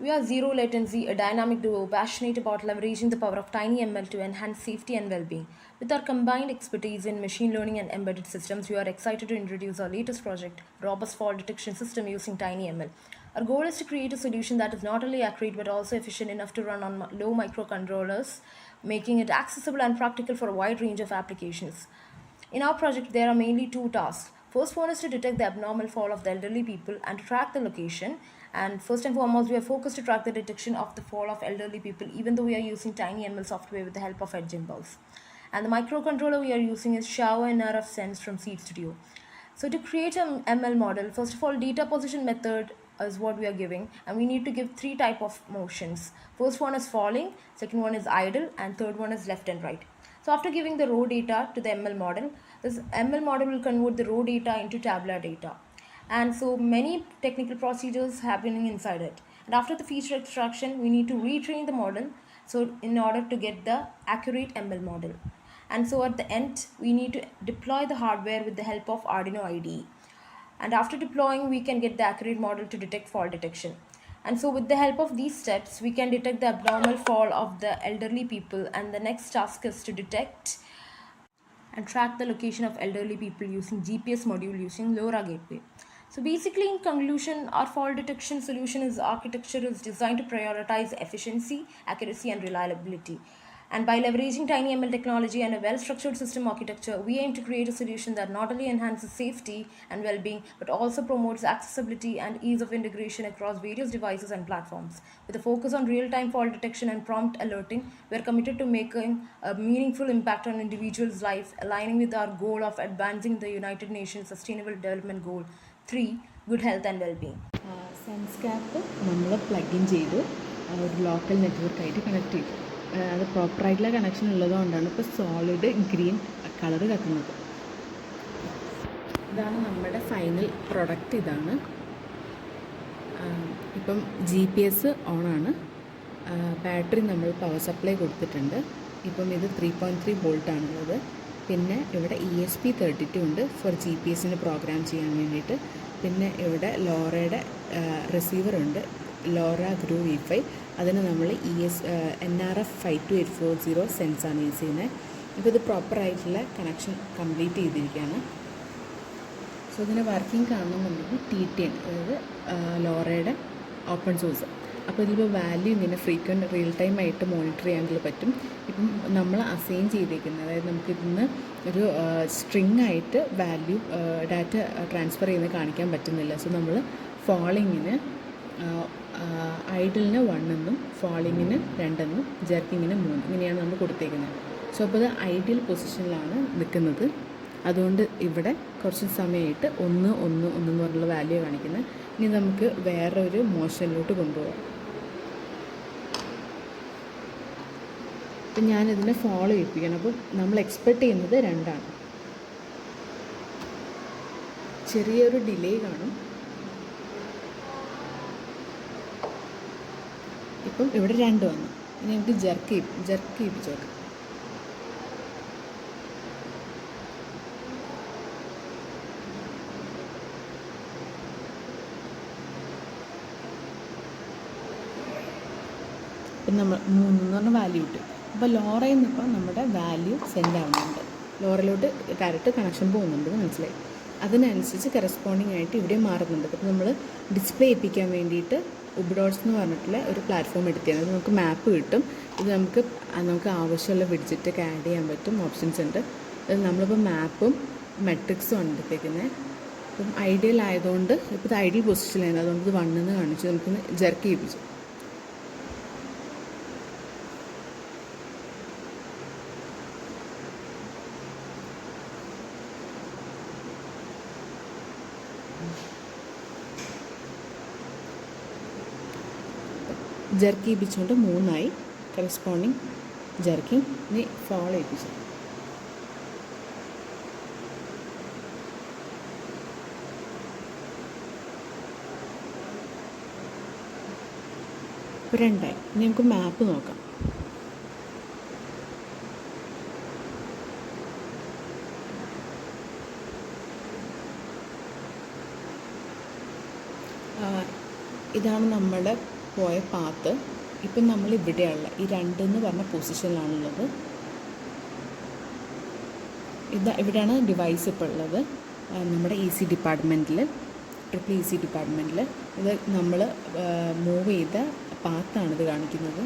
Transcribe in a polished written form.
We are Zero Latency, a dynamic duo passionate about leveraging the power of TinyML to enhance safety and well being. With our combined expertise in machine learning and embedded systems, we are excited to introduce our latest project, Robust Fault Detection System using TinyML. Our goal is to create a solution that is not only accurate but also efficient enough to run on low microcontrollers, making it accessible and practical for a wide range of applications. In our project, there are mainly two tasks. First one is to detect the abnormal fall of the elderly people and to track the location. And first and foremost, we are focused to track the detection of the fall of elderly people, even though we are using TinyML software with the help of Edge Impulse. And the microcontroller we are using is Xiao NRF Sense from Seed Studio. So to create an ML model, first of all, data position method is what we are giving, and we need to give three type of motions. First one is falling, second one is idle, and third one is left and right. So after giving the raw data to the ML model, this ML model will convert the raw data into tabular data. And so many technical procedures happening inside it. And after the feature extraction, we need to retrain the model so in order to get the accurate ML model. And so at the end, we need to deploy the hardware with the help of Arduino IDE. And after deploying, we can get the accurate model to detect fault detection. And so with the help of these steps, we can detect the abnormal fall of the elderly people, and the next task is to detect and track the location of elderly people using GPS module using LoRa gateway. So basically, in conclusion, our fault detection solution is architecture is designed to prioritize efficiency, accuracy, and reliability. And by leveraging TinyML technology and a well-structured system architecture, we aim to create a solution that not only enhances safety and well-being, but also promotes accessibility and ease of integration across various devices and platforms. With a focus on real-time fault detection and prompt alerting, we are committed to making a meaningful impact on individuals' lives, aligning with our goal of advancing the United Nations Sustainable Development Goal 3, good health and well-being. Sense cap നമ്മൾ plug in ചെയ്തു ഒരു local നെറ്റ്വർക്കായിട്ട് connect ചെയ്തു. അത് പ്രോപ്പറായിട്ടുള്ള connection ഉള്ളതുകൊണ്ടാണ് ഇപ്പോൾ solid green colour കത്തുന്നത്. ഇതാണ് നമ്മുടെ ഫൈനൽ പ്രൊഡക്റ്റ്. ഇതാണ് ഇപ്പം GPS ഓണാണ്. ബാറ്ററി നമ്മൾ പവർ സപ്ലൈ കൊടുത്തിട്ടുണ്ട്. ഇപ്പം ഇത് 3.3 വോൾട്ടാണുള്ളത്. പിന്നെ ഇവിടെ ESP32 ഉണ്ട് ഫോർ GPS പ്രോഗ്രാം ചെയ്യാൻ വേണ്ടിയിട്ട്. പിന്നെ ഇവിടെ ലോറയുടെ റിസീവർ ഉണ്ട്, ലോറ ഗ്രൂ V5. അതിന് നമ്മൾ NRF 52840 സെൻസാണ് യൂസ് ചെയ്യുന്നത്. ഇപ്പോൾ ഇത് പ്രോപ്പറായിട്ടുള്ള കണക്ഷൻ കംപ്ലീറ്റ് ചെയ്തിരിക്കുകയാണ്. സോ ഇതിൻ്റെ വർക്കിംഗ് കാണണമെന്നുണ്ടെങ്കിൽ T10, അതായത് ലോറയുടെ ഓപ്പൺ സോഴ്സ്. അപ്പോൾ ഇതിലിപ്പോൾ വാല്യൂ ഇങ്ങനെ ഫ്രീക്വൻറ്റ് റിയൽ ടൈം ആയിട്ട് മോണിറ്റർ ചെയ്യാൻ പറ്റും. ഇപ്പം നമ്മൾ അസൈൻ ചെയ്തേക്കുന്നത്, അതായത് നമുക്കിതിന്ന് ഒരു സ്ട്രിങ് ആയിട്ട് വാല്യൂ ഡാറ്റ ട്രാൻസ്ഫർ ചെയ്യുന്നത് കാണിക്കാൻ പറ്റുന്നില്ല. സോ നമ്മൾ ഫോളിങ്ങിന് ഐഡിലിന് 1 എന്നും ഫോളിങ്ങിന് 2 എന്നും ജെർക്കിങ്ങിന് 3 ഇങ്ങനെയാണ് നമ്മൾ കൊടുത്തേക്കുന്നത്. സോ അപ്പോൾ അത് ഐഡിയൽ പൊസിഷനിലാണ് നിൽക്കുന്നത്. അതുകൊണ്ട് ഇവിടെ കുറച്ച് സമയമായിട്ട് 1 1 1 എന്ന് പറഞ്ഞുള്ള വാല്യൂ കാണിക്കുന്നത്. ഇനി നമുക്ക് വേറൊരു മോഷനിലോട്ട് കൊണ്ടുപോകാം. അപ്പം ഞാനിതിനെ ഫോളോ ചെയ്യിപ്പിക്കണം. അപ്പം നമ്മൾ എക്സ്പെക്റ്റ് ചെയ്യുന്നത് 2 ആണ്. ചെറിയൊരു ഡിലേ കാണും. ഇപ്പം ഇവിടെ 2 വന്നു. ഇനി നമുക്ക് ജെർക്ക് ചെയ്യിപ്പിച്ച് നോക്കാം. ഇപ്പം നമ്മൾ 3 എന്ന് പറഞ്ഞ വാല്യൂ കിട്ടും. അപ്പോൾ ലോറയിൽ നിന്നിപ്പോൾ നമ്മുടെ വാല്യൂ സെൻഡ് ആവുന്നുണ്ട്, ലോറയിലോട്ട് ഡയറക്റ്റ് കണക്ഷൻ പോകുന്നുണ്ടെന്ന് മനസ്സിലായി. അതിനനുസരിച്ച് കറസ്പോണ്ടിങ് ആയിട്ട് ഇവിടെ മാറുന്നുണ്ട്. അപ്പോൾ നമ്മൾ ഡിസ്പ്ലേ ചെയ്യിപ്പിക്കാൻ വേണ്ടിയിട്ട് ഉബ്ഡോട്ട്സ് എന്ന് പറഞ്ഞിട്ടുള്ള ഒരു പ്ലാറ്റ്ഫോം എടുത്തിയാണ്. അത് നമുക്ക് മാപ്പ് കിട്ടും. ഇത് നമുക്ക് ആവശ്യമുള്ള വിഡ്ജറ്റൊക്കെ ആഡ് ചെയ്യാൻ പറ്റും, ഓപ്ഷൻസ് ഉണ്ട്. അത് നമ്മളിപ്പോൾ മാപ്പും മെട്രിക്സും ആണ് എടുത്തേക്കുന്നത്. ഇപ്പം ഐഡിയൽ ആയതുകൊണ്ട് ഇപ്പോൾ ഇത് ഐഡിയൽ പൊസിഷനിലായിരുന്നു, അതുകൊണ്ട് ഇത് 1 എന്ന് കാണിച്ചു. നമുക്കൊന്ന് ജെർക്ക് ചെയ്യിപ്പിച്ചു. ജെർക്ക് ചെയ്യിപ്പിച്ചുകൊണ്ട് 3 ആയി. Corresponding jerking. ഇനി ഫോളോ ചെയ്യിപ്പിച്ചു. ഇപ്പോൾ 2 ആയി. ഇനി നമുക്ക് മാപ്പ് നോക്കാം. ഇതാണ് നമ്മുടെ പോയ പാത്ത് ഇപ്പം നമ്മൾ ഇവിടെയുള്ള ഈ 2 എന്ന് പറഞ്ഞ പൊസിഷനിലാണുള്ളത്. ഇവിടെയാണ് ഡിവൈസ് ഇപ്പോൾ ഉള്ളത്. നമ്മുടെ EC ഡിപ്പാർട്ട്മെൻറ്റിൽ, EC ഡിപ്പാർട്ട്മെൻറ്റിൽ ഇത് നമ്മൾ മൂവ് ചെയ്ത പാത്താണിത് കാണിക്കുന്നത്.